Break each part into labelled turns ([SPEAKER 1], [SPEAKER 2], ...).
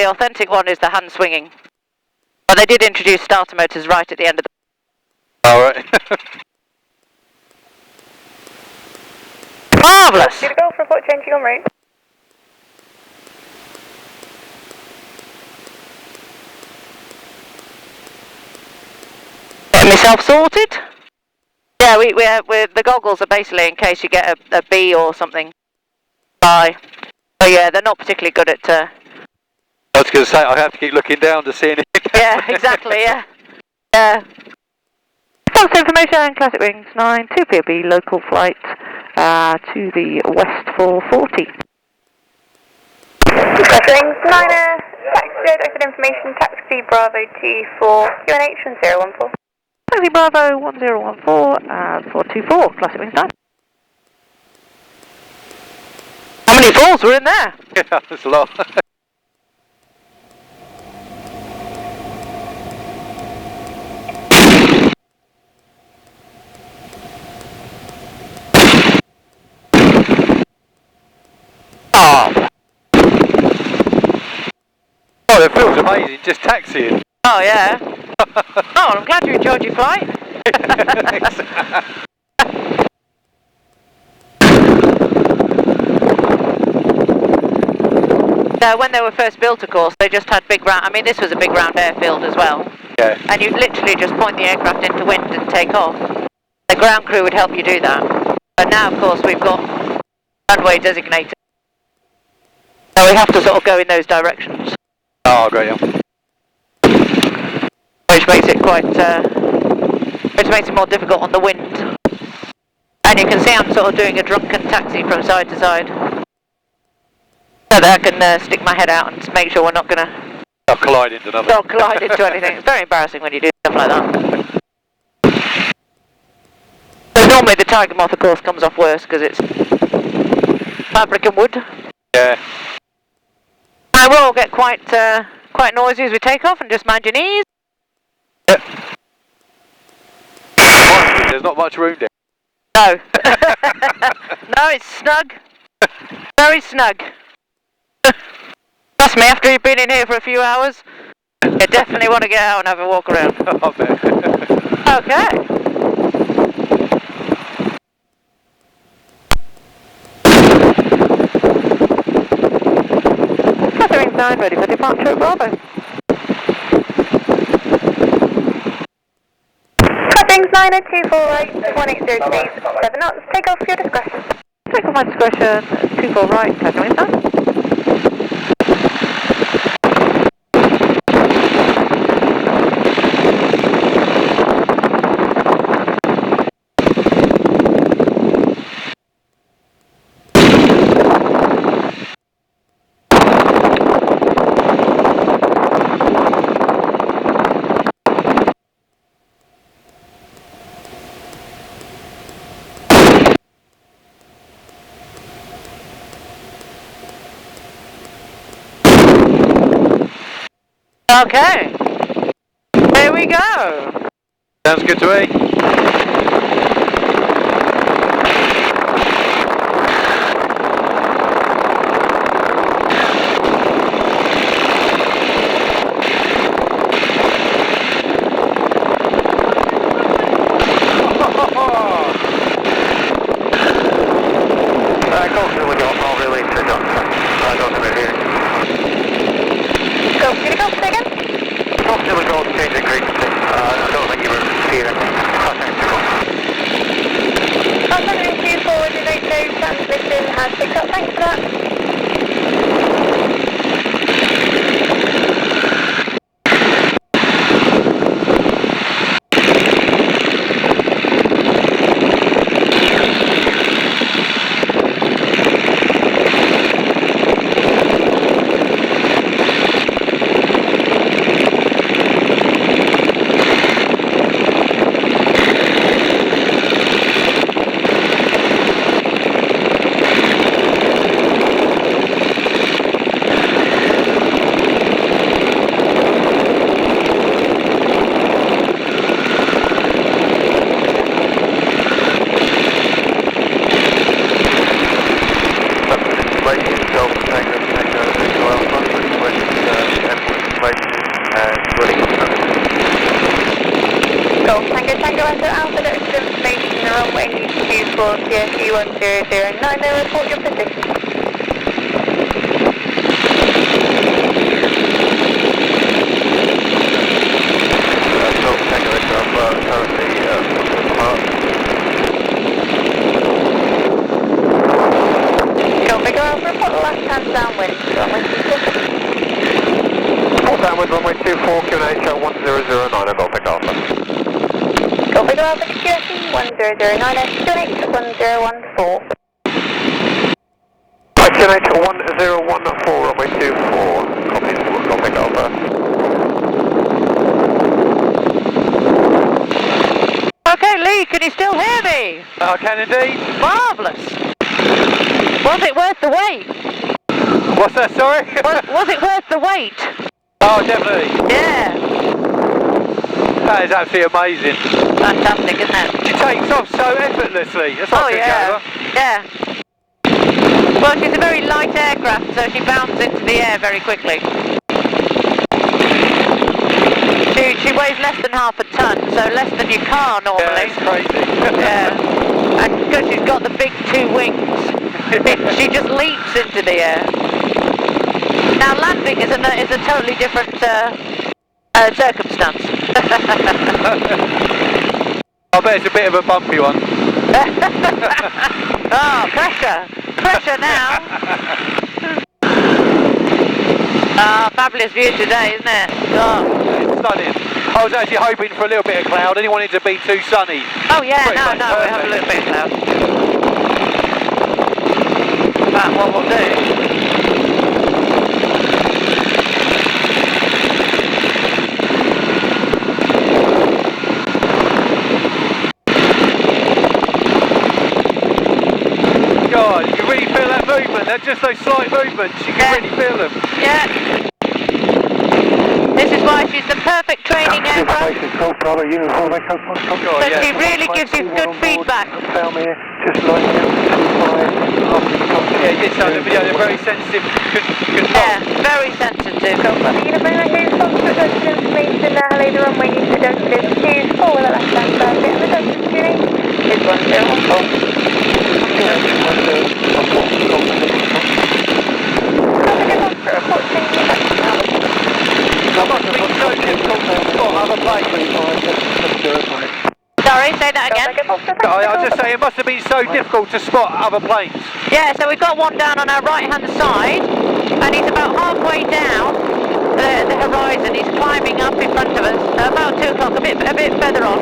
[SPEAKER 1] The authentic one is the hand swinging. But they did introduce starter motors right at the end of the...
[SPEAKER 2] Alright.
[SPEAKER 1] Marvellous!
[SPEAKER 3] Did it go for report changing on route?
[SPEAKER 1] Getting myself sorted? Yeah, we're the goggles are basically in case you get a bee or something. Bye. But yeah, they're not particularly good at...
[SPEAKER 2] I was going to say, I have to keep looking down to see anything.
[SPEAKER 1] Yeah, exactly, yeah. Yeah. False information, Classic Wings 9, 2 POB, local flight to the west for 40.
[SPEAKER 3] Classic Wings 9, taxi Duxford information, taxi Bravo T4, QNH 1014.
[SPEAKER 1] Taxi Bravo 1014, 424, Classic Wings 9. How many falls were in there?
[SPEAKER 2] Yeah, there's a lot. Oh, it feels amazing just taxiing.
[SPEAKER 1] Oh yeah. Oh, I'm glad you enjoyed your flight. When they were first built, of course, they just had big round... I mean, this was a big round airfield as well.
[SPEAKER 2] Yeah.
[SPEAKER 1] And you literally just point the aircraft into wind and take off. The ground crew would help you do that. But now, of course, we've got runway designated. So we have to sort of go in those directions.
[SPEAKER 2] Oh, great, yeah.
[SPEAKER 1] Which makes it quite... which makes it more difficult on the wind. And you can see I'm sort of doing a drunken taxi from side to side. So that I can stick my head out and make sure we're not going to...
[SPEAKER 2] I'll collide into nothing.
[SPEAKER 1] Not collide into anything. It's very embarrassing when you do stuff like that. So normally the Tiger Moth, of course, comes off worse because it's fabric and wood.
[SPEAKER 2] Yeah.
[SPEAKER 1] I will get quite noisy as we take off and just mind your knees.
[SPEAKER 2] Yep. There's not much room there.
[SPEAKER 1] No. No, it's snug. Very snug. Trust me, after you've been in here for a few hours, you definitely want to get out and have a walk around.
[SPEAKER 2] I bet.
[SPEAKER 1] Okay. Catering 9, ready for departure, Bravo.
[SPEAKER 3] Catering 9 at 248, 180 degrees, 7 knots, take off your discretion.
[SPEAKER 1] Take off my discretion, 24 right, catering 9. Okay, here we go.
[SPEAKER 2] Sounds good to me.
[SPEAKER 3] Transmission has picked up, thanks for that. Alpha Delta information, the runway 24 CSE 1009, they report your position. Bigger Alpha, report the left hand downwind, runway 24.
[SPEAKER 4] Report downwind, runway 24, QNH 1009, and Golf Alpha.
[SPEAKER 3] Go Bigger Alpha to QSE 1009, and QNH 1014.
[SPEAKER 4] QNH 1014, runway 24, copy, Golf Alpha.
[SPEAKER 1] Okay, Lee, can you still hear me?
[SPEAKER 2] I can indeed.
[SPEAKER 1] Marvellous. Was it worth the wait?
[SPEAKER 2] What's that, sorry?
[SPEAKER 1] Was it worth the wait?
[SPEAKER 2] Oh, definitely.
[SPEAKER 1] Yeah.
[SPEAKER 2] That is absolutely amazing.
[SPEAKER 1] Fantastic, isn't it?
[SPEAKER 2] She takes off so effortlessly. It's like
[SPEAKER 1] yeah. Yeah. Well, she's a very light aircraft, so she bounds into the air very quickly. She weighs less than half a ton, so less than your car normally.
[SPEAKER 2] Yeah, it's crazy.
[SPEAKER 1] Yeah. And because she's got the big two wings, she just leaps into the air. Now landing is a totally different circumstance.
[SPEAKER 2] I bet it's a bit of a bumpy one.
[SPEAKER 1] Oh, pressure now. Fabulous view today, isn't it? Oh.
[SPEAKER 2] Stunning. I was actually hoping for a little bit of cloud. I didn't want it to be too sunny.
[SPEAKER 1] Oh yeah,
[SPEAKER 2] Pretty
[SPEAKER 1] no,
[SPEAKER 2] much
[SPEAKER 1] we
[SPEAKER 2] perfect.
[SPEAKER 1] have a little bit of cloud. But what we'll do.
[SPEAKER 2] God, you can really feel that movement. They're just those slight movements. You can really feel them.
[SPEAKER 1] Yeah. This is why she's the perfect training aircraft.
[SPEAKER 4] Golf Bravo, uniform, Echo,
[SPEAKER 2] God,
[SPEAKER 1] So
[SPEAKER 2] yeah.
[SPEAKER 1] she really gives you good feedback.
[SPEAKER 4] Found me just like
[SPEAKER 2] Yeah, you did show the video. They're very sensitive control.
[SPEAKER 1] Yeah, very sensitive.
[SPEAKER 3] Golf Bravo, uniform, information, hello, the runway you said don't live 24 with a left hand circuit, and the Duxford QNH is 1014.
[SPEAKER 2] That must have been so difficult to spot other planes.
[SPEAKER 1] Sorry, say that again.
[SPEAKER 2] I'll just say it must have been so difficult to spot other planes.
[SPEAKER 1] Yeah, so we've got one down on our right hand side, and he's about halfway down the horizon. He's climbing up in front of us. About 2 o'clock, a bit further on.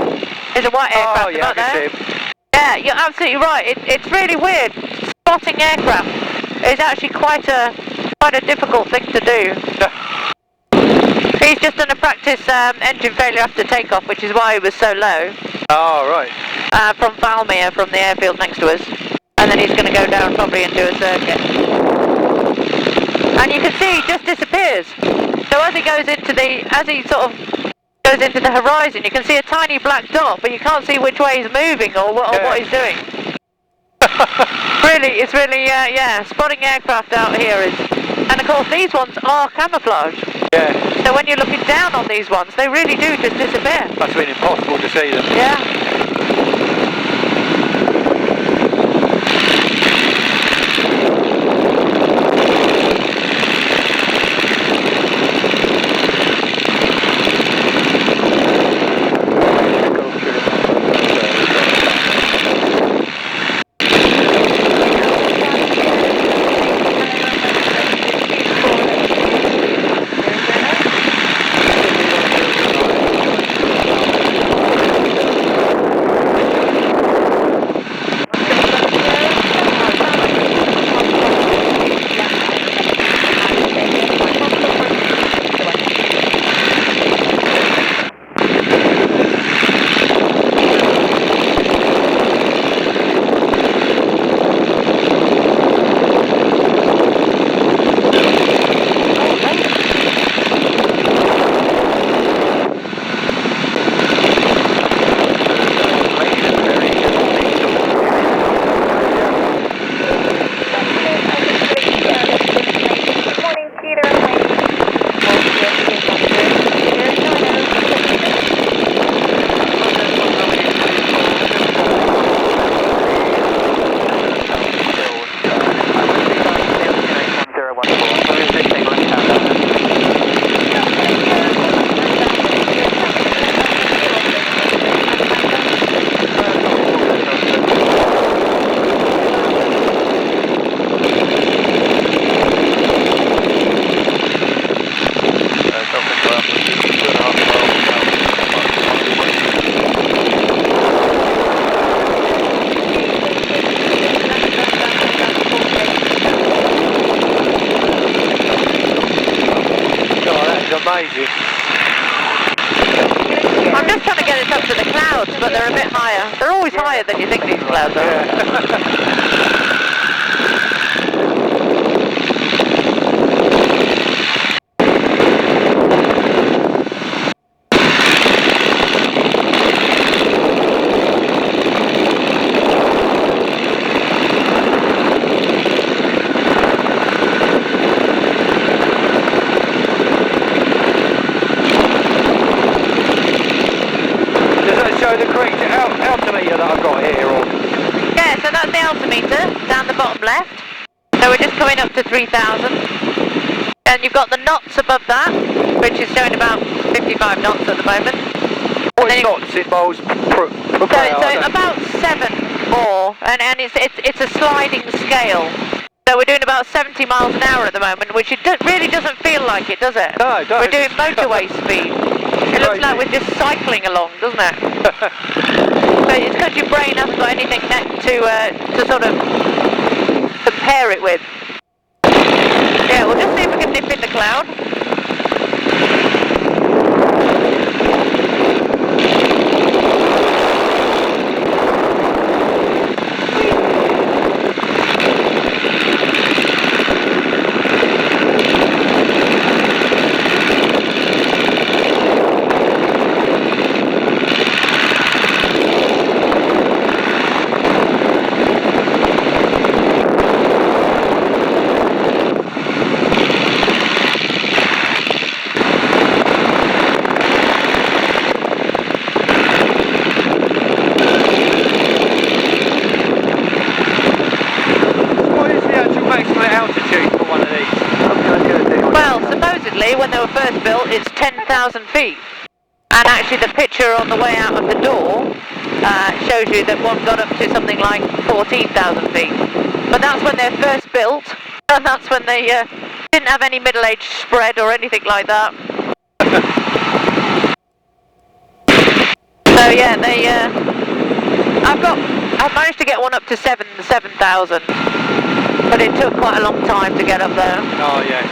[SPEAKER 1] There's a white aircraft
[SPEAKER 2] Oh yeah, I
[SPEAKER 1] about
[SPEAKER 2] can
[SPEAKER 1] there.
[SPEAKER 2] see him.
[SPEAKER 1] Yeah, you're absolutely right. It's really weird. Spotting aircraft is actually quite a difficult thing to do. He's just done a practice engine failure after takeoff, which is why he was so low.
[SPEAKER 2] Oh, right.
[SPEAKER 1] From Valmere, from the airfield next to us. And then he's going to go down probably and do a circuit. And you can see he just disappears. So as he goes into the horizon, you can see a tiny black dot, but you can't see which way he's moving or what he's doing. It's really, spotting aircraft out here is... And of course these ones are camouflage.
[SPEAKER 2] Yeah.
[SPEAKER 1] So when you're looking down on these ones, they really do just disappear.
[SPEAKER 2] Must have been impossible to see them.
[SPEAKER 1] Yeah.
[SPEAKER 2] amazing.
[SPEAKER 1] I'm just trying to get it up to the clouds, but they're a bit higher. They're always higher than you think these clouds are.
[SPEAKER 2] Yeah. The correct altimeter that I've got here, or?
[SPEAKER 1] Yeah, so that's the altimeter down the bottom left. So we're just coming up to 3,000. And you've got the knots above that, which is showing about 55 knots at the moment.
[SPEAKER 2] What is knots in miles per hour?
[SPEAKER 1] So about 7 more, and it's a sliding scale. So we're doing about 70 miles an hour at the moment, which it really doesn't feel like it, does it?
[SPEAKER 2] No, it doesn't.
[SPEAKER 1] We're doing motorway speed. It looks like we're just cycling along, doesn't it? But it's because your brain hasn't got anything to sort of compare it with. Yeah, we'll just see if we can nip in the cloud. When they were first built, it's 10,000 feet. And actually the picture on the way out of the door shows you that one got up to something like 14,000 feet. But that's when they're first built, and that's when they didn't have any middle age spread or anything like that. So yeah, I've managed to get one up to 7,000, but it took quite a long time to get up there.
[SPEAKER 2] Oh yeah.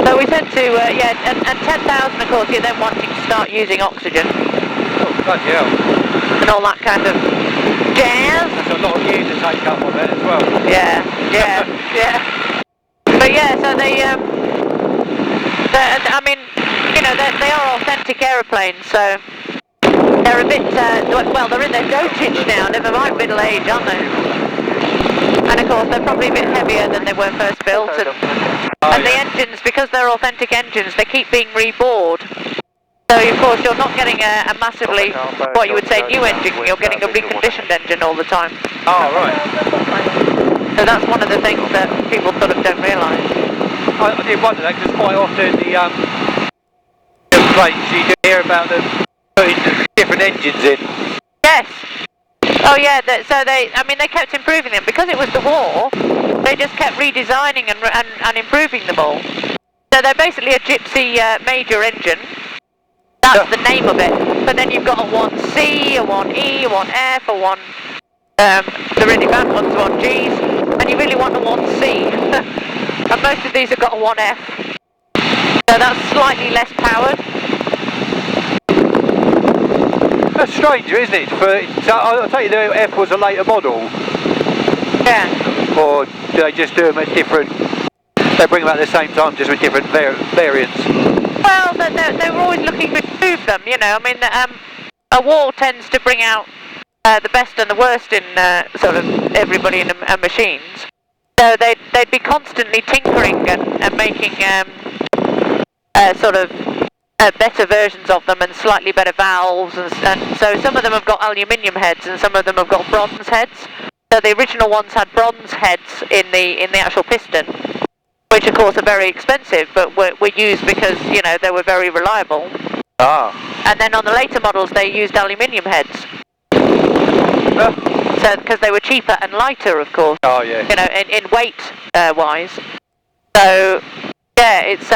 [SPEAKER 1] So we tend to, and 10,000 of course you're then wanting to start using oxygen.
[SPEAKER 2] Oh, bloody hell.
[SPEAKER 1] And all that kind of jazz.
[SPEAKER 2] That's a lot of years to take up on it as well.
[SPEAKER 1] Yeah. But yeah, so I mean, you know, they are authentic aeroplanes, so they're a bit, well, they're in their dotage now, never mind middle age, aren't they? And of course, they're probably a bit heavier than they were first built, and the engines, because they're authentic engines, they keep being rebored. So of course, you're not getting a massively, what you would say, new engine, you're getting a reconditioned engine all the time.
[SPEAKER 2] Oh, right.
[SPEAKER 1] So that's one of the things that people sort of don't realise.
[SPEAKER 2] I did wonder that, because quite often the planes, you do hear about them putting different engines in.
[SPEAKER 1] Yes. Oh yeah, they kept improving them. Because it was the war, they just kept redesigning and improving them all. So they're basically a gypsy major engine. That's the name of it. But then you've got a 1C, a 1E, a 1F, a 1... the really bad ones are 1Gs. And you really want a 1C. And most of these have got a 1F. So that's slightly less powered.
[SPEAKER 2] That's stranger, isn't it? So I'll tell you, the F was a later model.
[SPEAKER 1] Yeah.
[SPEAKER 2] Or do they just do them at different... They bring them out at the same time, just with different variants?
[SPEAKER 1] Well, they were always looking to improve them, you know. I mean, a war tends to bring out the best and the worst in sort of everybody and machines. So they'd be constantly tinkering and making sort of better versions of them and slightly better valves, and so some of them have got aluminium heads and some of them have got bronze heads. So the original ones had bronze heads in the actual piston, which of course are very expensive, but were used because, you know, they were very reliable.
[SPEAKER 2] Ah.
[SPEAKER 1] And then on the later models they used aluminium heads. So because they were cheaper and lighter, of course.
[SPEAKER 2] Oh yeah.
[SPEAKER 1] You know, in weight wise. So yeah, it's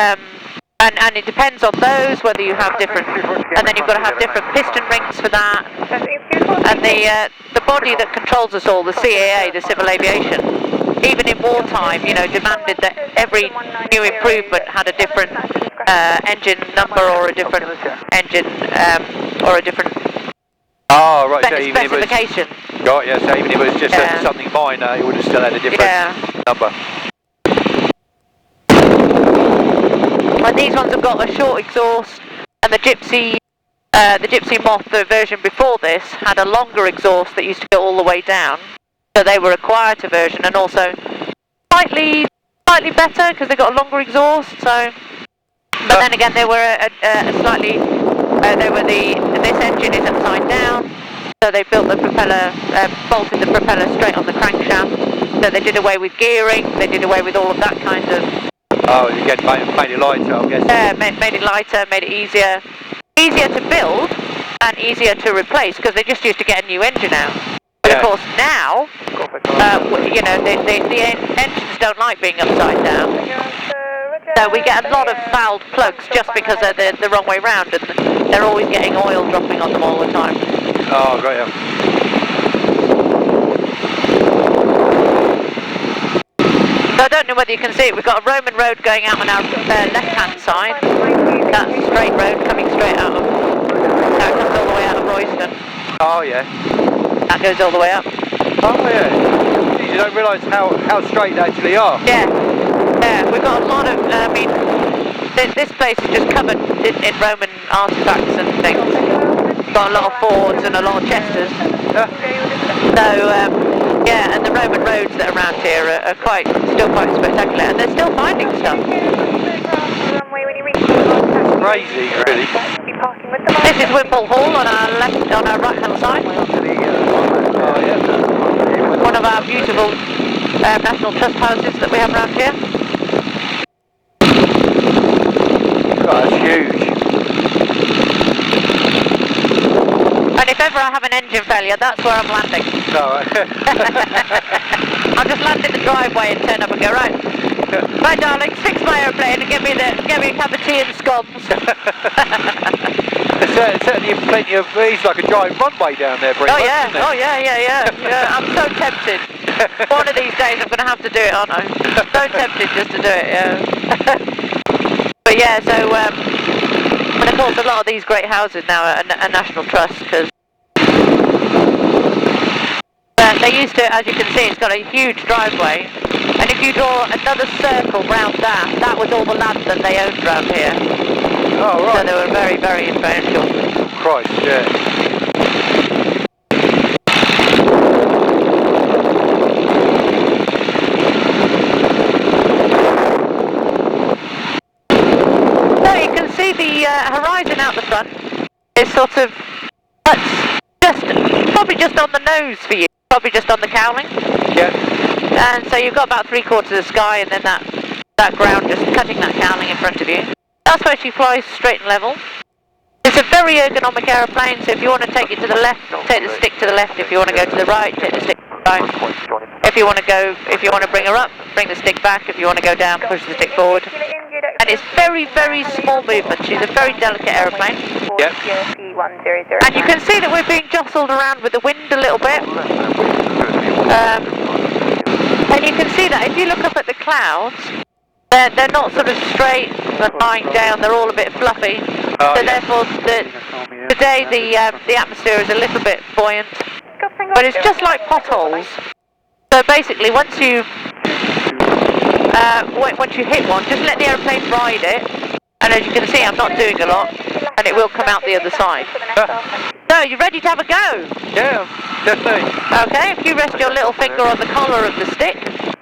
[SPEAKER 1] and it depends on those whether you have different, and then you've got to have different piston rings for that. And the body that controls us all, the CAA, the Civil Aviation, even in wartime, you know, demanded that every new improvement had a different engine number or a different engine or a different
[SPEAKER 2] Oh, right, so even if it was,
[SPEAKER 1] specification.
[SPEAKER 2] got you, so even if it was just something minor, it would have still had a different number.
[SPEAKER 1] Well, these ones have got a short exhaust, and the Gypsy Moth, the version before this, had a longer exhaust that used to go all the way down. So they were a quieter version, and also slightly better because they got a longer exhaust. So, but then again, they were a slightly. This engine is upside down, so they built the propeller, bolted the propeller straight on the crankshaft. So they did away with gearing. They did away with all of that kind of.
[SPEAKER 2] Oh, again, made it lighter, I guess.
[SPEAKER 1] Yeah, made it lighter, made it easier to build and easier to replace because they just used to get a new engine out. But of course now, you know, the engines don't like being upside down. So we get a lot of fouled plugs just because they're the wrong way round, and they're always getting oil dropping on them all the time.
[SPEAKER 2] Oh, great.
[SPEAKER 1] So I don't know whether you can see it. We've got a Roman road going out on our left-hand side. That's a straight road coming straight out of. That comes all the way out of Royston.
[SPEAKER 2] Oh, yeah.
[SPEAKER 1] That goes all the way up.
[SPEAKER 2] Oh, yeah. Jeez, you don't realise how straight they actually are.
[SPEAKER 1] Yeah. Yeah, we've got a lot of, I mean, this place is just covered in Roman artefacts and things. Got a lot of Fords and a lot of Chesters. So, yeah, and the Roman roads that are around here are still quite spectacular, and they're still finding stuff.
[SPEAKER 2] Crazy, really.
[SPEAKER 1] This is Wimble Hall on our right-hand side.
[SPEAKER 2] Oh, yeah.
[SPEAKER 1] One of our beautiful National Trust houses that we have around here.
[SPEAKER 2] God, that's huge.
[SPEAKER 1] And if ever I have an engine failure, that's where I'm landing.
[SPEAKER 2] No,
[SPEAKER 1] I'll just land in the driveway and turn up and go, right darling, fix my aeroplane and get me a cup of tea and scones.
[SPEAKER 2] There's certainly plenty of, it's like a giant runway down there, pretty much, isn't it?
[SPEAKER 1] Oh yeah, I'm so tempted. One of these days I'm going to have to do it, aren't I? So tempted just to do it, yeah. But yeah, so, and of course a lot of these great houses now are National Trust, because they used to, as you can see, it's got a huge driveway, and if you draw another circle round that was all the land that they owned around here.
[SPEAKER 2] Oh, right.
[SPEAKER 1] So they were very, very influential.
[SPEAKER 2] Christ, yeah.
[SPEAKER 1] So you can see the horizon out the front is sort of, probably just on the nose for you, probably just on the cowling.
[SPEAKER 2] Yeah.
[SPEAKER 1] And so you've got about 3/4 of the sky, and then that ground just cutting that cowling in front of you. That's where she flies straight and level. It's a very ergonomic aeroplane, so if you want to take it to the left, take the stick to the left. If you want to go to the right, take the stick to the right. If you want to bring her up, bring the stick back. If you want to go down, push the stick forward. And it's very, very small movement. She's a very delicate aeroplane.
[SPEAKER 2] Yep.
[SPEAKER 1] And you can see that we're being jostled around with the wind a little bit. And you can see that if you look up at the clouds, they're not sort of straight and lying down, they're all a bit fluffy.
[SPEAKER 2] Oh,
[SPEAKER 1] So
[SPEAKER 2] yeah.
[SPEAKER 1] therefore, today the atmosphere is a little bit buoyant, but it's just like potholes. So basically, once you hit one, just let the aeroplane ride it, and as you can see, I'm not doing a lot, and it will come out the other side. So, you ready to have a go?
[SPEAKER 2] Yeah, definitely.
[SPEAKER 1] Okay, if you rest your little finger on the collar of the stick,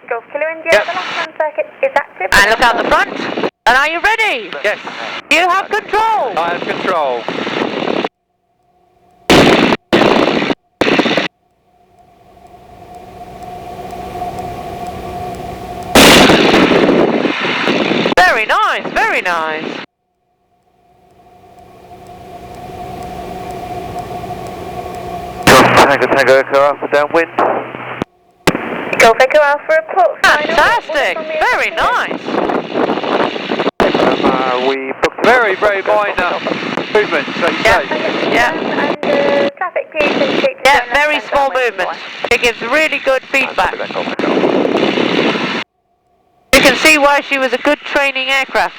[SPEAKER 3] Golf Kilo India,
[SPEAKER 2] Yep.
[SPEAKER 3] the left-hand circuit is active.
[SPEAKER 1] and look out the front, and are you ready?
[SPEAKER 2] Yes,
[SPEAKER 1] You have control!
[SPEAKER 2] I have control.
[SPEAKER 1] Very nice, very nice.
[SPEAKER 4] Tango Echo Alpha downwind.
[SPEAKER 3] Golf Echo Alpha report.
[SPEAKER 1] Fantastic, very nice.
[SPEAKER 4] We booked
[SPEAKER 2] Very, very minor movements, like you
[SPEAKER 1] Yeah,
[SPEAKER 2] say.
[SPEAKER 1] yeah,
[SPEAKER 3] And traffic please indicate.
[SPEAKER 1] yeah, very small movement. It gives really good feedback. You can see why she was a good training aircraft.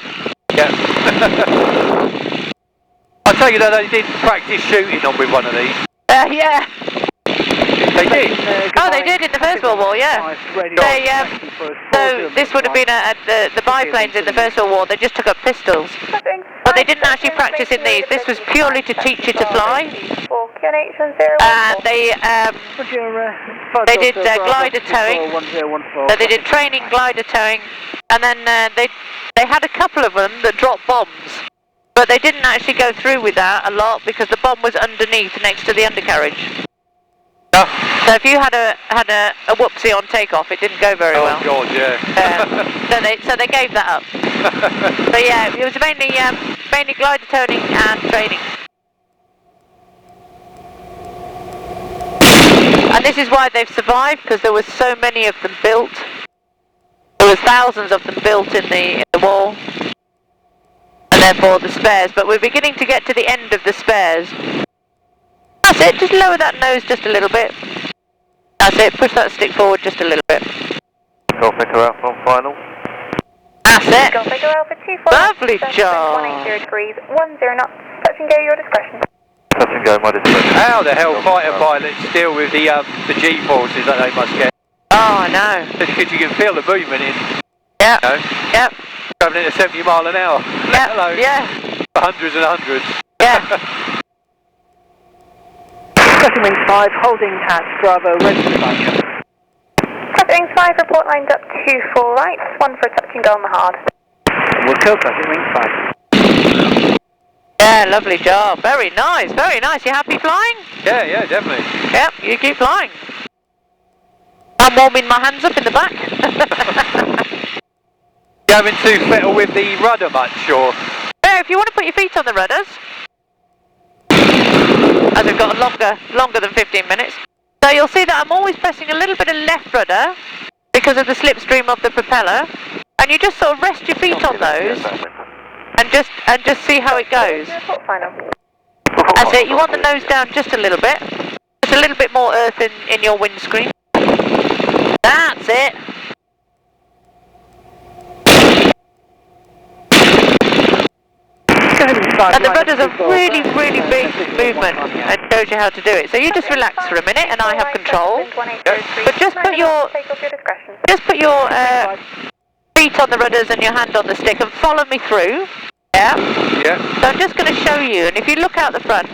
[SPEAKER 2] Yeah. I'll tell you that they did practice shooting on with one of these.
[SPEAKER 1] Yeah.
[SPEAKER 2] They did?
[SPEAKER 1] Oh, they did in the First World War, yeah. They, so this would have been at the biplanes in the First World War. They just took up pistols. But they didn't actually practice in these. This was purely to teach you to fly. They did glider towing. So they did training glider towing. And then they had a couple of them that dropped bombs. But they didn't actually go through with that a lot because the bomb was underneath next to the undercarriage.
[SPEAKER 2] Oh.
[SPEAKER 1] So if you had a whoopsie on takeoff, it didn't go very well.
[SPEAKER 2] Oh God, yeah.
[SPEAKER 1] So they gave that up. But yeah, it was mainly glider towing and training. And this is why they've survived, because there was so many of them built. There was thousands of them built in the war. And therefore the spares. But we're beginning to get to the end of the spares. That's it, just lower that nose just a little bit. That's it, push that stick forward just a little bit.
[SPEAKER 4] Golf Echo Alpha on final.
[SPEAKER 1] That's it.
[SPEAKER 3] Golf Echo Alpha 24.
[SPEAKER 1] Lovely job.
[SPEAKER 3] 180 degrees, 10 knots. Touch and go, your discretion.
[SPEAKER 4] Touch and go, my discretion.
[SPEAKER 2] How the hell fighter pilots deal with the G-forces that they must get?
[SPEAKER 1] Oh, I know.
[SPEAKER 2] Because you can feel the movement in.
[SPEAKER 1] Yep.
[SPEAKER 2] You know,
[SPEAKER 1] Yep.
[SPEAKER 2] travelling at 70 mile an hour.
[SPEAKER 1] Yep.
[SPEAKER 2] Hello.
[SPEAKER 1] Yeah.
[SPEAKER 2] Hundreds and hundreds.
[SPEAKER 1] Yeah.
[SPEAKER 5] Cutting wing 5, holding at Bravo, ready to fly.
[SPEAKER 3] Cutting wing 5, report lined up 2 full rights, 1 for a touch and go on the hard.
[SPEAKER 5] We'll kill cutting wing 5.
[SPEAKER 1] Yeah, lovely job. Very nice, very nice. You happy flying?
[SPEAKER 2] Yeah, definitely.
[SPEAKER 1] Yep, you keep flying. I'm warming my hands up in the back.
[SPEAKER 2] You having to fiddle with the rudder much, or?
[SPEAKER 1] Yeah, if you want to put your feet on the rudders. As we've got longer than 15 minutes. So you'll see that I'm always pressing a little bit of left rudder because of the slipstream of the propeller, and you just sort of rest your feet on those and just see how it goes. That's it. You want the nose down just a little bit, just a little bit more earth in your windscreen. That's it. And the rudder's a really, really big movement and shows you how to do it. So you just relax for a minute and I have control. But just put your feet on the rudders and your hand on the stick and follow me through. Yeah?
[SPEAKER 2] Yeah.
[SPEAKER 1] So I'm just going to show you, and if you look out the front,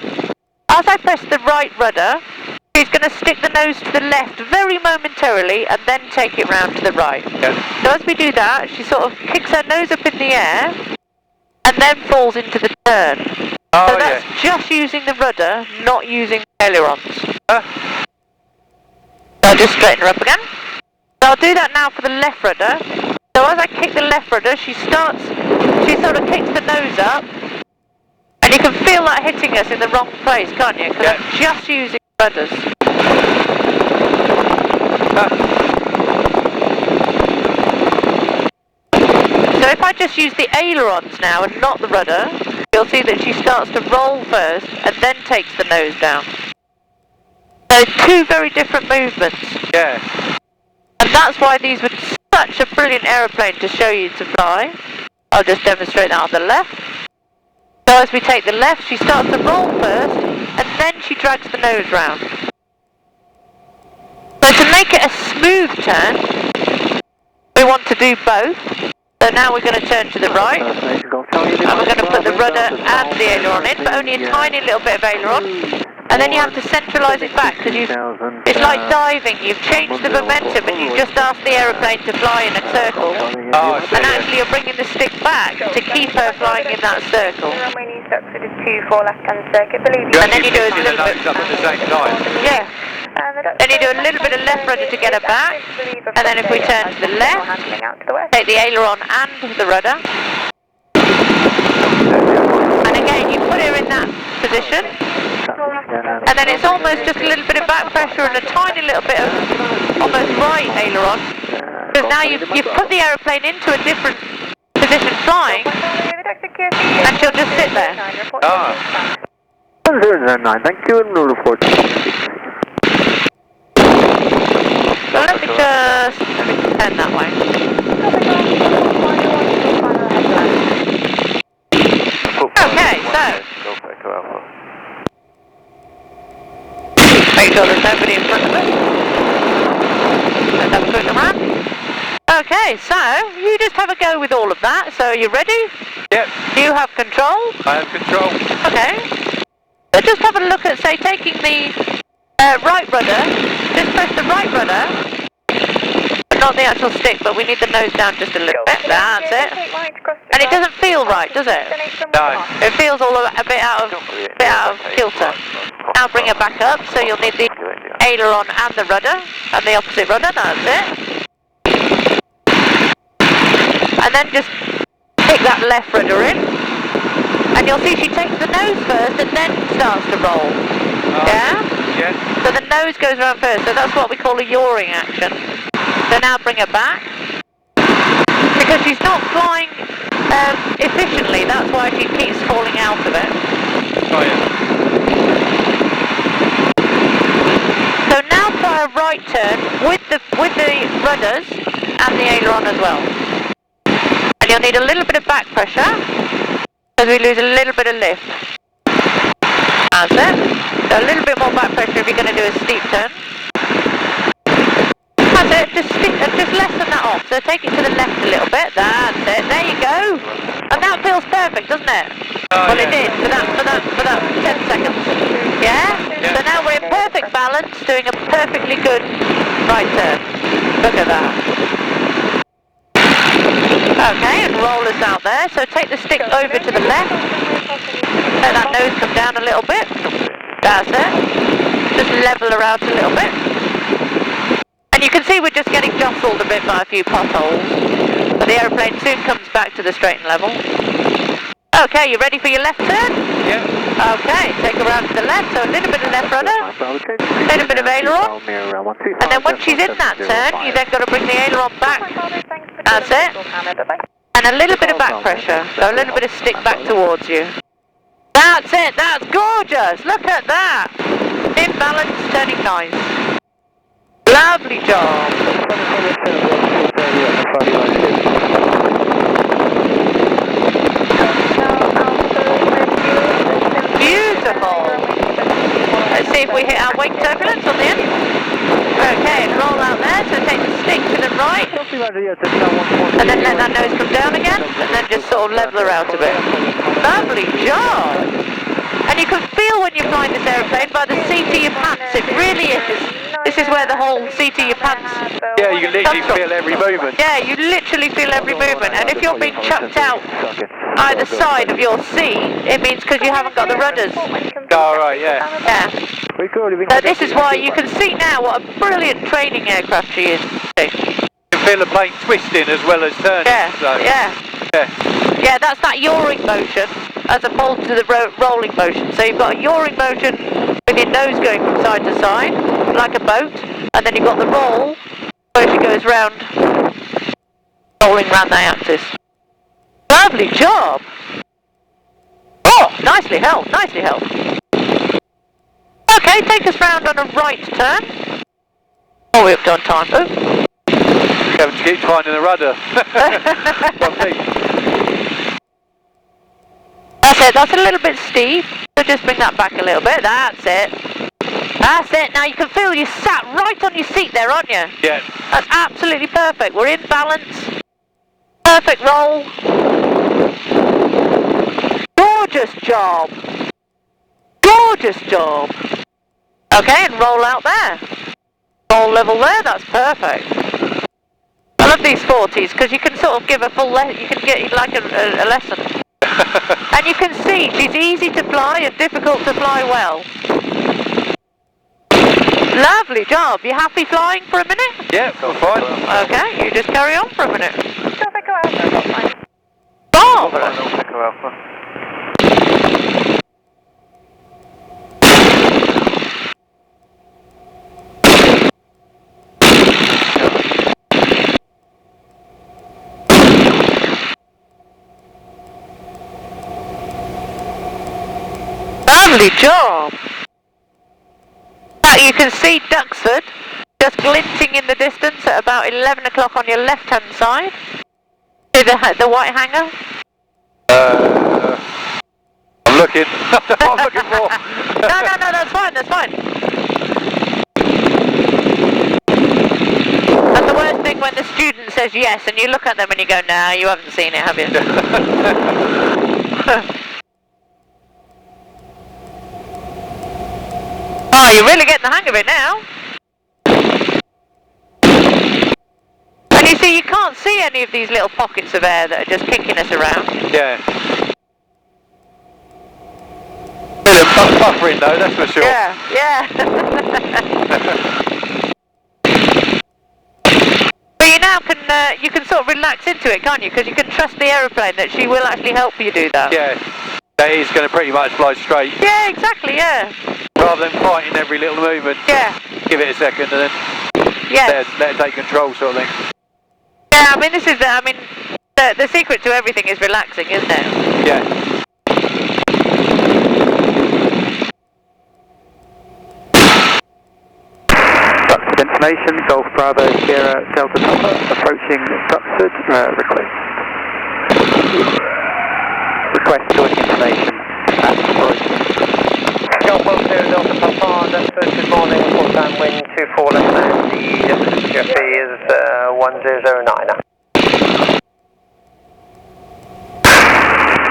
[SPEAKER 1] as I press the right rudder, she's going to stick the nose to the left very momentarily and then take it round to the right.
[SPEAKER 2] Yeah.
[SPEAKER 1] So as we do that, she sort of kicks her nose up in the air and then falls into the turn.
[SPEAKER 2] Oh,
[SPEAKER 1] So that's just using the rudder, not using ailerons. So I'll just straighten her up again. So I'll do that now for the left rudder. So as I kick the left rudder, she sort of kicks the nose up, and you can feel that hitting us in the wrong place, can't you? Because I'm just using rudders. So if I just use the ailerons now and not the rudder, you'll see that she starts to roll first and then takes the nose down. So two very different movements.
[SPEAKER 2] Yeah.
[SPEAKER 1] And that's why these were such a brilliant aeroplane to show you to fly. I'll just demonstrate that on the left. So as we take the left, she starts to roll first and then she drags the nose round. So to make it a smooth turn, we want to do both. So now we're going to turn to the right, and we're going to put the rudder and the aileron in, but only a tiny little bit of aileron. And then you have to centralise it back, because it's like diving. You've changed the momentum and you've just asked the aeroplane to fly in a circle.
[SPEAKER 2] Oh,
[SPEAKER 1] And actually you're bringing the stick back to keep her flying in that circle.
[SPEAKER 3] Runway needs Duxford is 24 left-hand circuit, believe
[SPEAKER 2] You
[SPEAKER 3] you.
[SPEAKER 1] And then you do a
[SPEAKER 2] actually
[SPEAKER 1] little bit.
[SPEAKER 2] the nose up at the same time.
[SPEAKER 1] Yeah. Then you do a little bit of left rudder to get her back. And then if we turn to the left, take the aileron and the rudder. And again, you put her in that position. And then it's almost just a little bit of back pressure and a tiny little bit of almost right aileron. Because now you've put the aeroplane into a different position flying, and she'll just sit there.
[SPEAKER 2] Ah.
[SPEAKER 5] 1009, thank you, and we'll report.
[SPEAKER 1] So let me just turn that way. Okay, so make sure there's nobody in front of us. Let's have a quick around. Okay, so you just have a go with all of that. So are you ready?
[SPEAKER 2] Yep.
[SPEAKER 1] You have control?
[SPEAKER 2] I have control.
[SPEAKER 1] Okay. So just have a look at, say, taking the right rudder. Just press the right rudder. Not the actual stick, but we need the nose down just a little bit. That's it. And it doesn't feel right, does it?
[SPEAKER 2] No.
[SPEAKER 1] It feels all a bit out of kilter. Now bring it back up, so you'll need the aileron and the rudder, and the opposite rudder, that's it. And then just pick that left rudder in, and you'll see she takes the nose first and then starts to roll. Yeah?
[SPEAKER 2] Yeah.
[SPEAKER 1] So the nose goes around first, so that's what we call a yawing action. So now bring her back. Because she's not flying efficiently, that's why she keeps falling out of it.
[SPEAKER 2] Oh, yeah.
[SPEAKER 1] So now try a right turn with the rudders and the aileron as well. And you'll need a little bit of back pressure, because we lose a little bit of lift. That's it. So a little bit more back pressure if you're going to do a steep turn. That's it, just lessen that off. So take it to the left a little bit. That's it. There you go. And that feels perfect, doesn't it?
[SPEAKER 2] Oh,
[SPEAKER 1] well,
[SPEAKER 2] yeah.
[SPEAKER 1] it did for that 10 seconds. Yeah? So now we're in perfect balance, doing a perfectly good right turn. Look at that. Okay, and roll us out there. So take the stick over to the left. Let that nose come down a little bit. That's it. Just level her out a little bit. And you can see we're just getting jostled a bit by a few potholes. But the aeroplane soon comes back to the straight and level. Okay, you ready for your left turn?
[SPEAKER 2] Yeah.
[SPEAKER 1] Okay, take her around to the left, so a little bit of left rudder, a little bit of aileron, and then once she's in that turn, you then got to bring the aileron back. That's it. And a little bit of back pressure, so a little bit of stick back towards you. That's it, that's gorgeous, look at that. In balance, turning nice. Lovely job. Beautiful. Let's see if we hit our wake turbulence on the end. Okay, and roll out there, so take the stick to the right. And then let that nose come down again, and then just sort of level her out a bit. Lovely job. And you can feel when you're flying this aeroplane by the seat of your pants, it really is. This is where the whole seat of your pants
[SPEAKER 2] Yeah, you can literally feel every movement.
[SPEAKER 1] Yeah, you literally feel every movement. And if you're being chucked out either side of your seat, it means because you haven't got the rudders.
[SPEAKER 2] Oh, right, yeah.
[SPEAKER 1] Yeah. So this is why you can see now what a brilliant training aircraft she is.
[SPEAKER 2] You can feel the plane twisting as well as turning.
[SPEAKER 1] Yeah,
[SPEAKER 2] So.
[SPEAKER 1] yeah. Yeah, that's that yawing motion as opposed to the rolling motion. So you've got a yawing motion with your nose going from side to side, like a boat, and then you've got the roll, where she goes round, rolling round the axis. Lovely job! Oh, nicely held, nicely held. Okay, take us round on a right turn. Oh, we're up to on time. Oh.
[SPEAKER 2] You have to keep finding the rudder.
[SPEAKER 1] That's it, that's a little bit steep, so just bring that back a little bit, that's it. That's it, now you can feel you sat right on your seat there, aren't you?
[SPEAKER 2] Yeah.
[SPEAKER 1] That's absolutely perfect, we're in balance, perfect roll. Gorgeous job. Gorgeous job. Okay, and roll out there. Roll level there, that's perfect. I love these 40s, because you can sort of give a full, you can get like a lesson. And you can see she's easy to fly and difficult to fly well. Lovely job. You happy flying for a minute?
[SPEAKER 2] Yeah, fine.
[SPEAKER 1] Okay, you just carry on for a minute. Lovely job. You can see Duxford just glinting in the distance at about 11 o'clock on your left-hand side. See the white hangar?
[SPEAKER 2] I'm looking. That's what I'm looking for.
[SPEAKER 1] No, that's fine, that's fine. That's the worst thing when the student says yes and you look at them and you go, nah, you haven't seen it, have you? Oh, you're really getting the hang of it now. And you see, you can't see any of these little pockets of air that are just kicking us around.
[SPEAKER 2] Yeah. Bit of buffering though, that's for sure.
[SPEAKER 1] Yeah. But you now you can sort of relax into it, can't you? Because you can trust the aeroplane that she will actually help you do that.
[SPEAKER 2] Yeah. That is going to pretty much fly straight.
[SPEAKER 1] Yeah, exactly, yeah.
[SPEAKER 2] Rather than fighting every little movement.
[SPEAKER 1] Yeah.
[SPEAKER 2] Give it a second and then let it take control sort of thing.
[SPEAKER 1] Yeah, I mean, this is, the secret to everything is relaxing, isn't it?
[SPEAKER 2] Yeah.
[SPEAKER 4] Duxford information, Golf Bravo, Sierra, Delta Papa, approaching Duxford, request joining information at origin.
[SPEAKER 5] Golf 12 Delta Papa, Duxford, good morning, full time wind 24 left hand, the Jeffrey is 1009.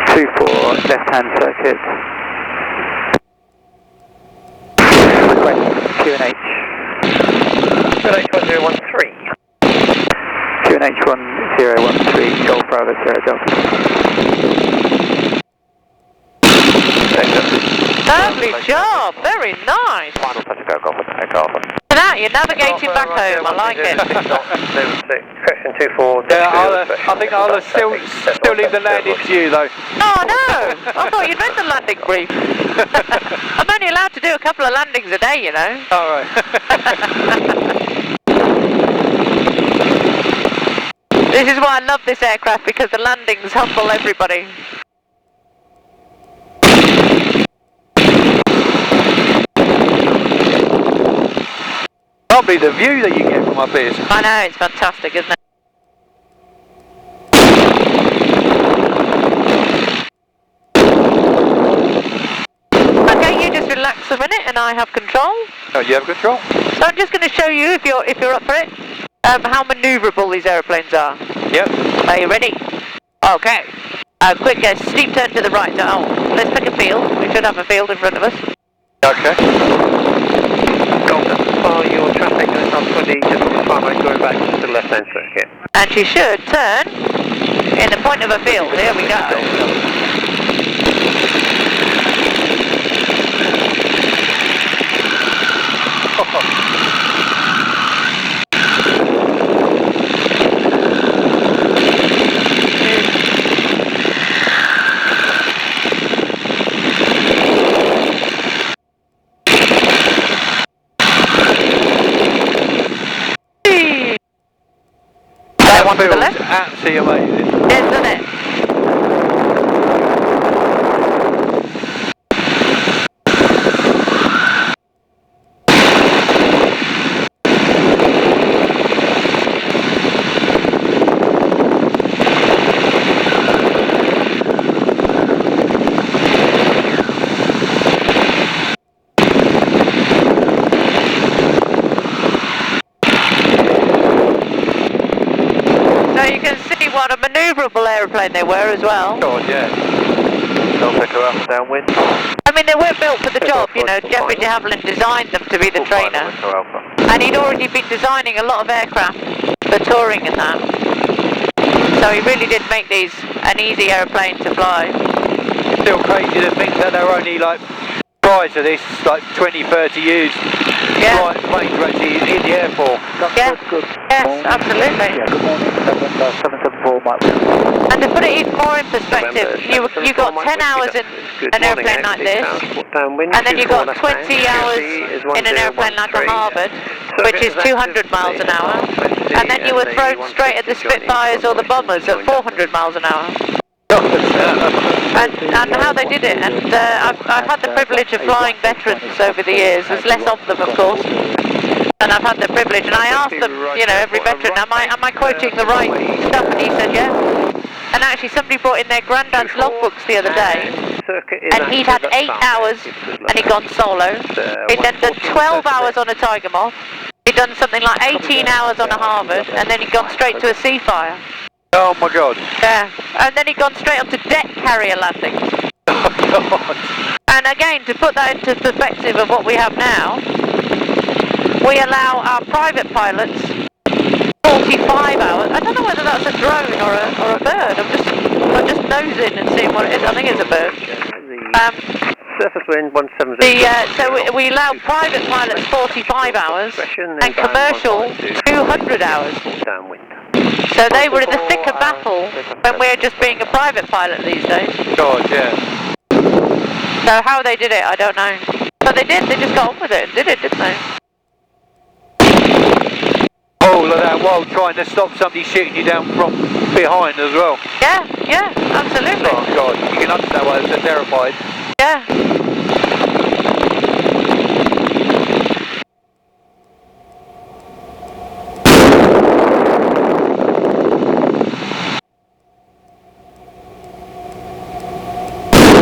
[SPEAKER 4] 24 left hand circuit. Request QNH.
[SPEAKER 5] QNH 1013.
[SPEAKER 4] QNH 1013, Golf Bravo, Sierra Delta.
[SPEAKER 1] Lovely job, very nice.
[SPEAKER 4] Final touch go, Golf, take off.
[SPEAKER 1] Look at that, you're navigating back home, I like it.
[SPEAKER 5] Question 24.
[SPEAKER 2] Yeah, I think I'll still leave the landing to you though.
[SPEAKER 1] Oh no, I thought you'd read the landing brief. I'm only allowed to do a couple of landings a day, you know.
[SPEAKER 2] Alright.
[SPEAKER 1] This is why I love this aircraft, because the landings humble everybody.
[SPEAKER 2] Probably the view that you get from up here.
[SPEAKER 1] I know, it's fantastic, isn't it? Okay, you just relax a minute and I have control.
[SPEAKER 2] Oh, you have control?
[SPEAKER 1] So I'm just going to show you, if you're up for it, how manoeuvrable these aeroplanes are.
[SPEAKER 2] Yep.
[SPEAKER 1] Are you ready? Okay. Quick, steep turn to the right. Oh, let's pick a field. We should have a field in front of us.
[SPEAKER 2] Okay.
[SPEAKER 5] Your traffic is on 20, just on the far right, going back to the left hand circuit.
[SPEAKER 1] And she should turn in the point of a field. Here we go. One to the left.
[SPEAKER 2] Absolutely amazing.
[SPEAKER 1] Isn't it? What a manoeuvrable aeroplane they were as well.
[SPEAKER 2] God, yeah.
[SPEAKER 4] Don't pick her up and downwind.
[SPEAKER 1] I mean, they weren't built for the job, you know. Jeffrey de Havilland designed them to be the trainer. And he'd already been designing a lot of aircraft for touring and that. So he really did make these an easy aeroplane to fly.
[SPEAKER 2] Still crazy to think that they're only like, prior to this, like 20, 30 years.
[SPEAKER 1] Yeah.
[SPEAKER 2] Planes were actually in the air for.
[SPEAKER 1] Yeah. Yes, absolutely.
[SPEAKER 4] Yeah, good morning. 774 Mike.
[SPEAKER 1] And to put it even more in perspective, you got 10 hours in an airplane like this, and then you got 20 hours in an airplane like a Harvard, which is 200 miles an hour, and then you were thrown straight at the Spitfires or the Bombers at 400 miles an hour. And how they did it, and I've had the privilege of flying veterans over the years. There's less of them, of course, and I've had the privilege, and I asked them, you know, every veteran, am I quoting the right stuff? And he said, yeah. And actually somebody brought in their granddad's logbooks the other day, and he'd had 8 hours, and he'd gone solo. He'd then done 12 hours on a Tiger Moth. He'd done something like 18 hours on a Harvard, and then he'd gone straight to a Seafire.
[SPEAKER 2] Oh my God.
[SPEAKER 1] Yeah, and then he'd gone straight up to deck carrier landings.
[SPEAKER 2] Oh God.
[SPEAKER 1] And again, to put that into perspective of what we have now, we allow our private pilots 45 hours. I don't know whether that's a drone or a bird. I'm just nosing and seeing what it is. I think it's a bird.
[SPEAKER 5] Surface wind 170.
[SPEAKER 1] So we allow private pilots 45 hours and commercial 200 hours.
[SPEAKER 5] Downwind.
[SPEAKER 1] So they were in the thick of battle when we're just being a private pilot these days.
[SPEAKER 2] God, yeah.
[SPEAKER 1] So how they did it, I don't know. But they did. They just got on with it and did it, didn't they?
[SPEAKER 2] Oh, look at that, while trying to stop somebody shooting you down from behind as well.
[SPEAKER 1] Yeah, yeah, absolutely.
[SPEAKER 2] Oh God, you can understand why they're terrified.
[SPEAKER 1] Yeah.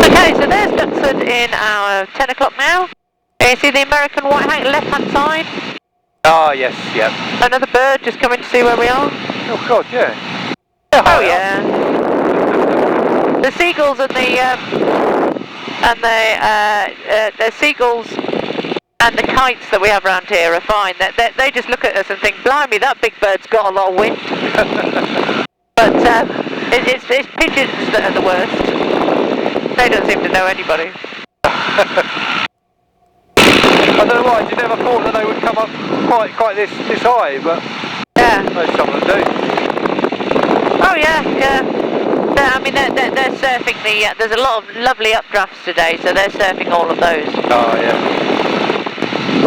[SPEAKER 1] Okay, so there's Duxford in our 10 o'clock now. You see the American white hat left hand side?
[SPEAKER 2] Ah, yes, yeah.
[SPEAKER 1] Another bird just coming to see where we are.
[SPEAKER 2] Oh God, yeah.
[SPEAKER 1] Oh yeah. The seagulls and the seagulls and the kites that we have around here are fine. They just look at us and think, blimey, that big bird's got a lot of wind. But it's pigeons that are the worst. They don't seem to know anybody.
[SPEAKER 2] I don't know why, I never thought that they would come up quite this high, but
[SPEAKER 1] Yeah.
[SPEAKER 2] some of them do.
[SPEAKER 1] Oh yeah, yeah. I mean, they're surfing the. There's a lot of lovely updrafts today, so they're surfing all of those.
[SPEAKER 2] Oh yeah.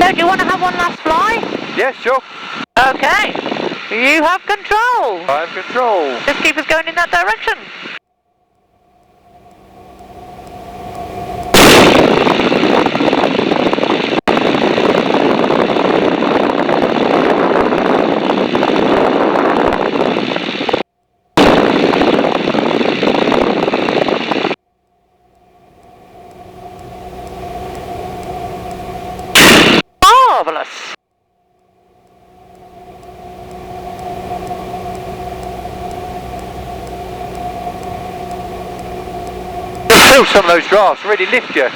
[SPEAKER 1] So, do you want to have one last fly?
[SPEAKER 2] Yeah, sure.
[SPEAKER 1] Okay. You have control.
[SPEAKER 2] I have control.
[SPEAKER 1] Just keep us going in that direction. Marvelous.
[SPEAKER 2] Feel some of those drafts really lift you.
[SPEAKER 1] Yeah,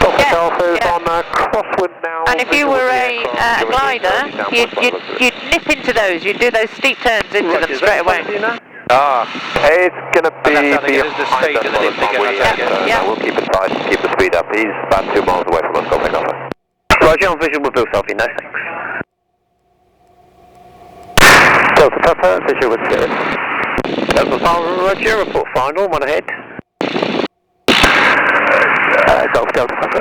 [SPEAKER 1] yeah.
[SPEAKER 5] On crosswind now.
[SPEAKER 1] And if you were a glider, you'd nip into those. You'd do those steep turns into them straight away.
[SPEAKER 2] Ah.
[SPEAKER 5] It's going to be
[SPEAKER 2] That's how they get us the speed of the lift again, I take it.
[SPEAKER 1] Yeah.
[SPEAKER 5] We'll keep it tight, keep the speed up. He's about 2 miles away from us, go back over. Roger, on visual with Bill Selfie, no thanks. Delta Papa, visual with Spirit. Delta Papa, Roger, report final, one ahead. Delta Papa.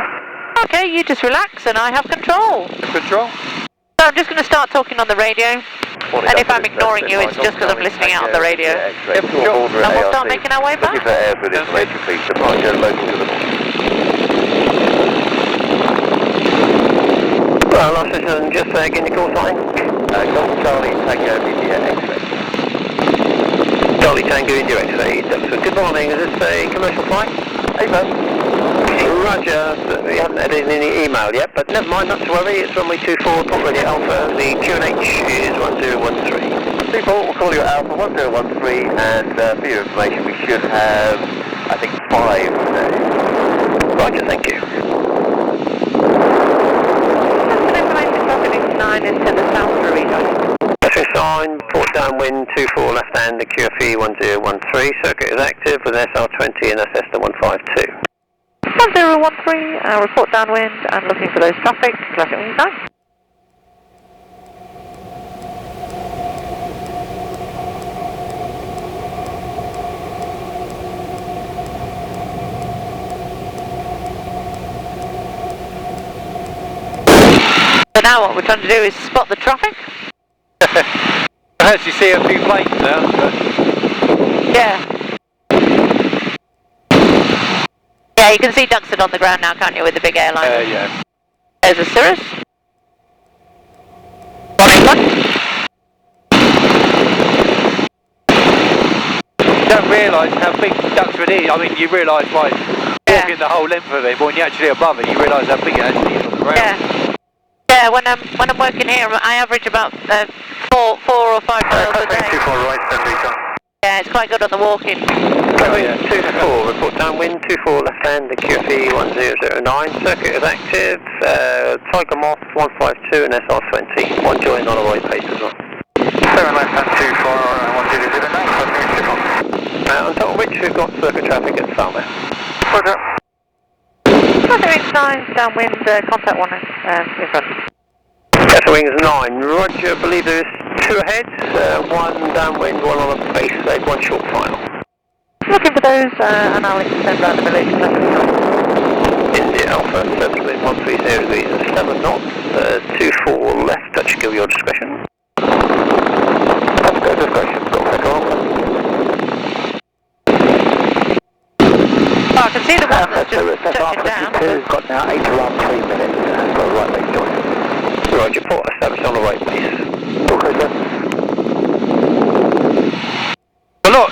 [SPEAKER 1] Okay, you just relax and I have control.
[SPEAKER 2] Control.
[SPEAKER 1] So I'm just going to start talking on the radio. And if I'm ignoring you, it's just because I'm listening out on the radio.
[SPEAKER 2] Yep, sure.
[SPEAKER 1] And we'll start making our way back.
[SPEAKER 5] Looking for airs with information, please. Departure local to the north. Well, last system, just getting your call sign. Golf Charlie Tango India X-ray. Charlie Tango India X-ray. Good morning, is this a commercial flight? Hey, man. Roger, we haven't had any email yet, but never mind, not to worry, it's runway 24, port radio Alpha, the QNH is 1013. 24, we'll call you Alpha 1013, and for your information, we should have, I think, 5 today. Roger, thank you.
[SPEAKER 1] Information traffic 9 into the south Marina.
[SPEAKER 5] Pressure sign, port downwind 24 left hand, the QFE 1013, circuit is active with SR20 and SS 152.
[SPEAKER 1] 1013, report downwind and looking for those traffic, flashing wings 9. So now what we're trying to do is spot the traffic.
[SPEAKER 2] I actually see a few planes now.
[SPEAKER 1] Yeah. Yeah, you can see Duxford on the ground now, can't you, with the big airline?
[SPEAKER 2] Yeah.
[SPEAKER 1] There's a Cirrus.
[SPEAKER 2] You don't realise how big Duxford is. I mean, you realise by walking the whole length of it, but when you're actually above it, you realise how big it actually is on the ground.
[SPEAKER 1] Yeah. Yeah, when I'm working here, I average about 4 or 5 miles a day.
[SPEAKER 5] 24 right,
[SPEAKER 1] Yeah, it's quite good on the walking.
[SPEAKER 2] Oh, yeah.
[SPEAKER 5] 24, report downwind, 24 left hand, the QFE 1009, circuit is active, Tiger Moth 152 and SR20, one join on a right pace as well.
[SPEAKER 4] 7 left hand 24, 1009,
[SPEAKER 5] On top of which we've got circuit traffic at Falmouth.
[SPEAKER 4] Roger.
[SPEAKER 3] Wings 9, downwind, contact 1 in front.
[SPEAKER 5] Delta Wings 9, roger, I believe there is 2 ahead, 1 downwind, 1 on a base, 1 short final.
[SPEAKER 3] Looking for those, and I'll extend round the village.
[SPEAKER 5] India Alpha, 30 wind 130 degrees and 7 knots, 24 left, touch give your discretion.
[SPEAKER 4] That's good discretion, got Echo Alpha.
[SPEAKER 1] Oh, I can see the one that's just touching down.
[SPEAKER 4] We've got now 8 around 3 minutes, got a right leg joint.
[SPEAKER 5] Roger, port established on the right base.
[SPEAKER 4] Okay, sir.
[SPEAKER 2] A lot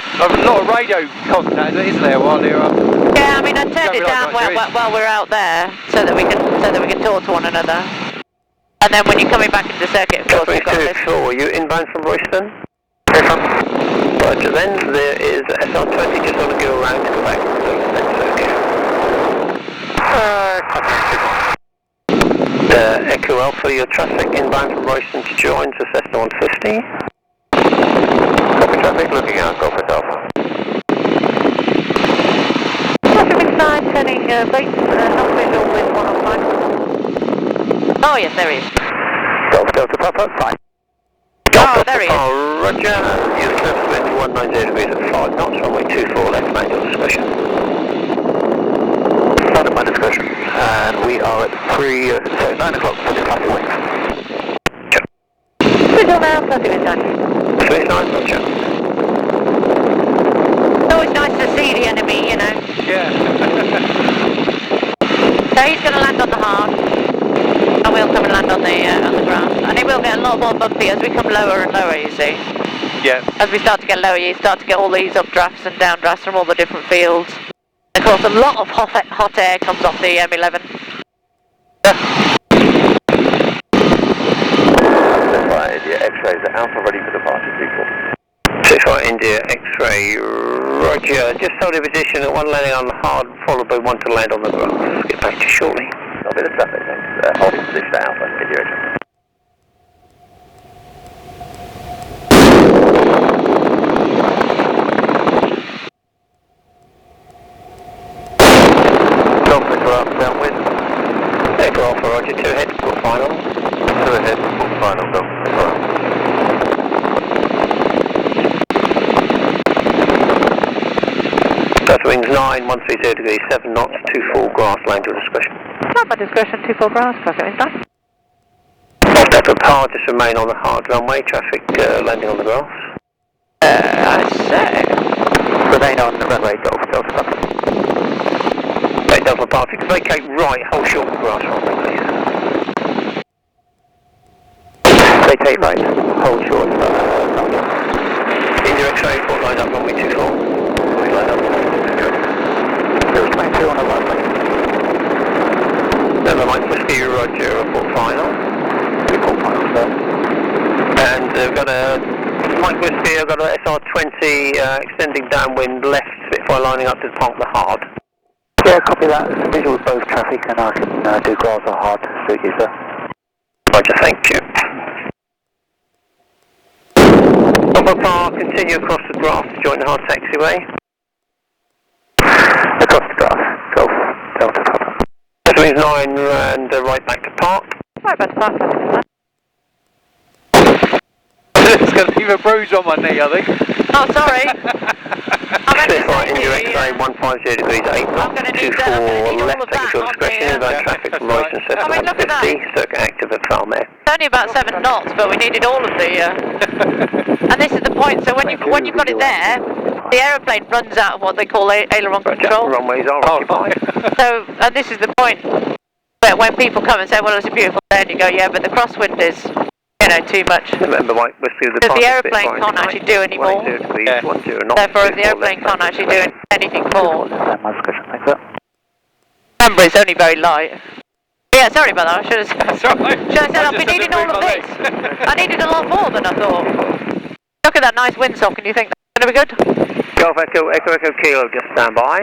[SPEAKER 2] of radio contact, isn't there, while you're up?
[SPEAKER 1] Yeah, I mean I turned it down while we're out there so that we can talk to one another. And then when you're coming back into the circuit, of course, you've got this.
[SPEAKER 5] 4, you inbound from Royston? Roger, then there is SR20 just on a go around to go back to the next circuit. Echo Alpha, your traffic inbound from Royston to join to Cessna 150. Copy traffic, looking out, Golf Alpha.
[SPEAKER 3] Wings 9, turning base, downwind, all wind 105.
[SPEAKER 1] Oh yes, there he is.
[SPEAKER 4] Golf Delta Papa, fine.
[SPEAKER 1] Oh, there he is.
[SPEAKER 5] Roger, use left wind 190 degrees at 5 knots, runway 24 left, manual discretion.
[SPEAKER 4] Under my discretion. And we are at 9 o'clock for the classic wings.
[SPEAKER 3] Visual now, 30 Wings 9.
[SPEAKER 5] 39, roger.
[SPEAKER 1] It's always nice to see the enemy, you know.
[SPEAKER 2] Yeah.
[SPEAKER 1] So he's going to land on the hard. And we'll come and land on the grass. And it will get a lot more bumpy as we come lower and lower, you see.
[SPEAKER 2] Yeah.
[SPEAKER 1] As we start to get lower, you start to get all these updrafts and downdrafts from all the different fields. Of course, a lot of hot air comes off the M11.
[SPEAKER 5] India X-rays are Alpha ready for departure, people. 65 India X-ray, roger. Just hold your position at 1 landing on the hard, followed by 1 to land on the grass. Get back to you shortly. I'll be the traffic, thanks. Holding position at Alpha, India X-ray. Downwind. Echo Alpha, roger, 2 ahead, full final. 2 ahead, full final, go. Delta Wings 9, 130 degrees, 7 knots, 24 grass, land your discretion.
[SPEAKER 3] At my discretion, 24 grass, traffic Wings 9.
[SPEAKER 5] Off Delta Power, just remain on the hard runway, traffic landing on the grass.
[SPEAKER 1] I say.
[SPEAKER 4] Remain on the runway, Golf Delta Papa.
[SPEAKER 5] Right, Delta Power, if you can vacate right, hold short of the grass runway, please.
[SPEAKER 4] Vacate right, hold short.
[SPEAKER 5] India X-ray, port line up, runway 24. We line up.
[SPEAKER 4] 022 on a runway.
[SPEAKER 5] Never mind, Whiskey, roger, report final.
[SPEAKER 4] Report final, sir.
[SPEAKER 5] And we've got a Mike Whiskey, I've got a SR20 extending downwind left, Spitfire lining up to park the hard.
[SPEAKER 4] Yeah, copy that. It's a visual of both traffic and I can do grass or hard to suit you, sir.
[SPEAKER 5] Roger, thank you. Upper Park, continue across the grass to join the hard taxiway.
[SPEAKER 4] Across the grass, Golf Delta Papa.
[SPEAKER 5] That means 9 and right back to park.
[SPEAKER 3] Right back to park, traffic Wings 9.
[SPEAKER 2] It's going to leave a bruise on my knee, I think.
[SPEAKER 1] Oh, sorry.
[SPEAKER 5] Spitfire India X-ray, 150 degrees, 8 knots, 24 left, take your discretion, inbound traffic from Royston,
[SPEAKER 1] I mean, look at that.
[SPEAKER 5] 150, circuit active at Falmouth.
[SPEAKER 1] It's only about 7 knots, but we needed all of the... And this is the point, so when you've got it there, the aeroplane runs out of what they call aileron control.
[SPEAKER 5] Runways are occupied.
[SPEAKER 1] So, and this is the point, that when people come and say, well, it's a beautiful day, and you go, yeah, but the crosswind is, too much.
[SPEAKER 5] Remember, Mike, Whiskey,
[SPEAKER 1] Because the aeroplane can't actually do any more. Therefore, if the aeroplane can't actually do anything more, remember it's only very light. Yeah, sorry about that. I should have said I'll be needing all of this. I needed a lot more than I thought. Look at that nice windsock, and you think that's going to be good?
[SPEAKER 5] Golf Echo, Echo Kilo, just stand by.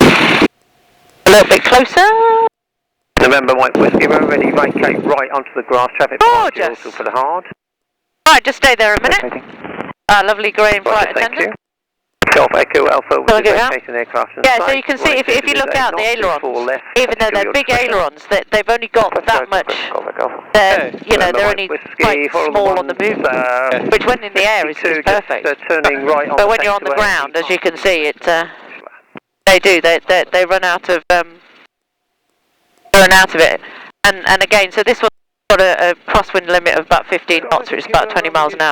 [SPEAKER 1] A little bit closer.
[SPEAKER 5] November Mike Whiskey, we're ready, vacate right onto the grass, traffic
[SPEAKER 1] Gorgeous.
[SPEAKER 5] also for the hard.
[SPEAKER 1] Right, just stay there a minute. Lovely grey flight
[SPEAKER 5] Thank
[SPEAKER 1] attendant.
[SPEAKER 5] you. Golf Echo Alpha,
[SPEAKER 1] Will I get out?
[SPEAKER 5] aircraft.
[SPEAKER 1] Yeah, so you can see if you look out the ailerons, even though they're big ailerons, they've only got that much. They're they're only quite small on the movement, which when in the air is perfect.
[SPEAKER 5] Turning right on
[SPEAKER 1] but when you're on the ground, as you can see, it they run out of it. And again, so this one's got a crosswind limit of about 15 knots, which is about 20 miles an hour.